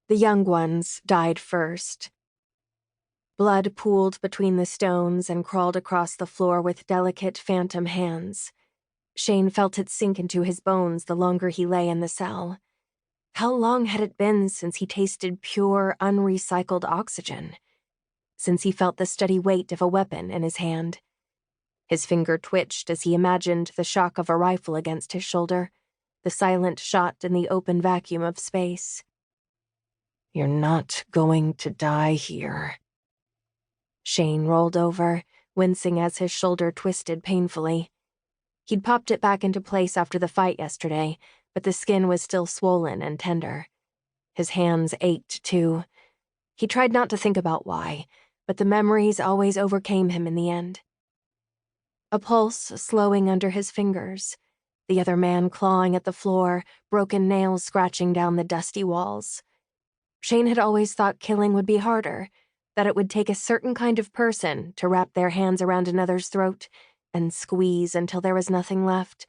The young ones died first. Blood pooled between the stones and crawled across the floor with delicate phantom hands. Shane felt it sink into his bones the longer he lay in the cell. How long had it been since he tasted pure, unrecycled oxygen? Since he felt the steady weight of a weapon in his hand? His finger twitched as he imagined the shock of a rifle against his shoulder, the silent shot in the open vacuum of space. "You're not going to die here." Shane rolled over, wincing as his shoulder twisted painfully. He'd popped it back into place after the fight yesterday, but the skin was still swollen and tender. His hands ached, too. He tried not to think about why, but the memories always overcame him in the end. A pulse slowing under his fingers, the other man clawing at the floor, broken nails scratching down the dusty walls. Shane had always thought killing would be harder, that it would take a certain kind of person to wrap their hands around another's throat and squeeze until there was nothing left.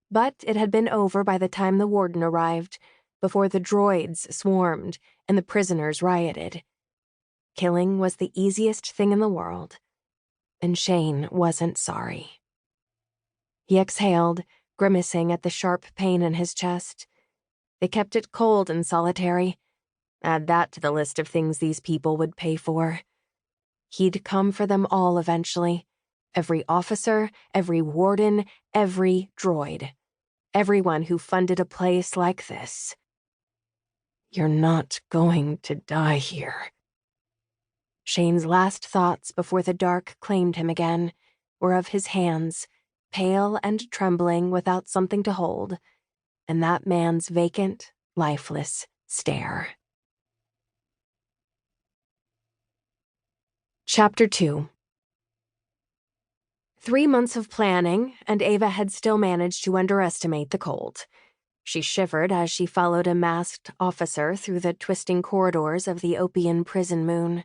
But it had been over by the time the warden arrived, before the droids swarmed and the prisoners rioted. Killing was the easiest thing in the world, and Shane wasn't sorry. He exhaled, grimacing at the sharp pain in his chest. They kept it cold and solitary. Add that to the list of things these people would pay for. He'd come for them all eventually. Every officer, every warden, every droid. Everyone who funded a place like this. "You're not going to die here." Shane's last thoughts before the dark claimed him again were of his hands, pale and trembling without something to hold, and that man's vacant, lifeless stare. Chapter 2. 3 months of planning, and Ava had still managed to underestimate the cold. She shivered as she followed a masked officer through the twisting corridors of the Opian prison moon.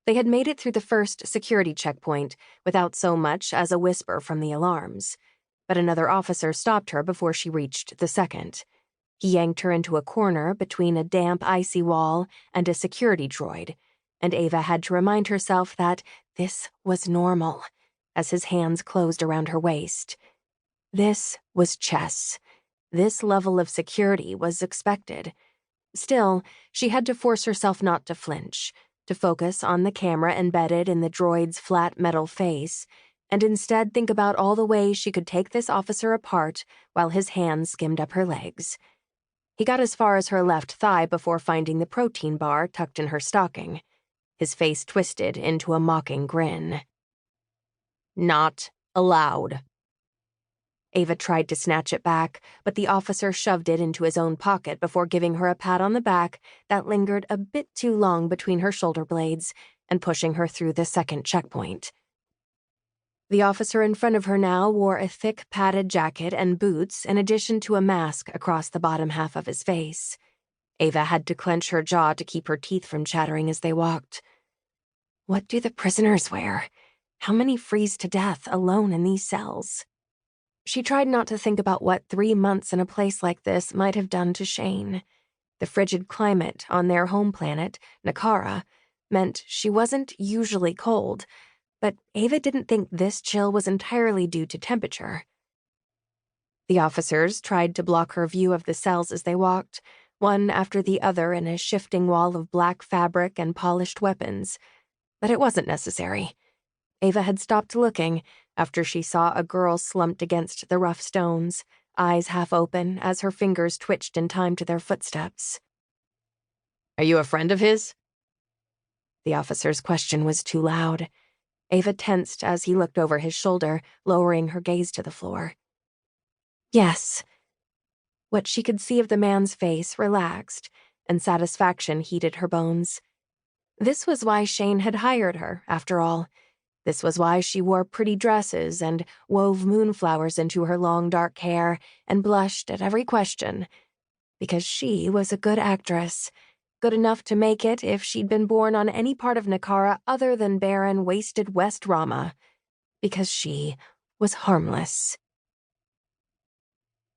They had made it through the first security checkpoint without so much as a whisper from the alarms, but another officer stopped her before she reached the second. He yanked her into a corner between a damp, icy wall and a security droid, and Ava had to remind herself that this was normal, as his hands closed around her waist. This was chess. This level of security was expected. Still, she had to force herself not to flinch, to focus on the camera embedded in the droid's flat metal face, and instead think about all the ways she could take this officer apart while his hands skimmed up her legs. He got as far as her left thigh before finding the protein bar tucked in her stocking. His face twisted into a mocking grin. "Not allowed." Ava tried to snatch it back, but the officer shoved it into his own pocket before giving her a pat on the back that lingered a bit too long between her shoulder blades and pushing her through the second checkpoint. The officer in front of her now wore a thick padded jacket and boots in addition to a mask across the bottom half of his face. Ava had to clench her jaw to keep her teeth from chattering as they walked. What do the prisoners wear? How many freeze to death alone in these cells? She tried not to think about what 3 months in a place like this might have done to Shane. The frigid climate on their home planet, Nakara, meant she wasn't usually cold, but Ava didn't think this chill was entirely due to temperature. The officers tried to block her view of the cells as they walked, one after the other in a shifting wall of black fabric and polished weapons, but it wasn't necessary. Ava had stopped looking after she saw a girl slumped against the rough stones, eyes half open as her fingers twitched in time to their footsteps. "Are you a friend of his?" The officer's question was too loud. Ava tensed as he looked over his shoulder, lowering her gaze to the floor. Yes. What she could see of the man's face relaxed, and satisfaction heated her bones. This was why Shane had hired her, after all. This was why she wore pretty dresses and wove moonflowers into her long dark hair and blushed at every question. Because she was a good actress, good enough to make it if she'd been born on any part of Nakara other than barren, wasted West Rama. Because she was harmless.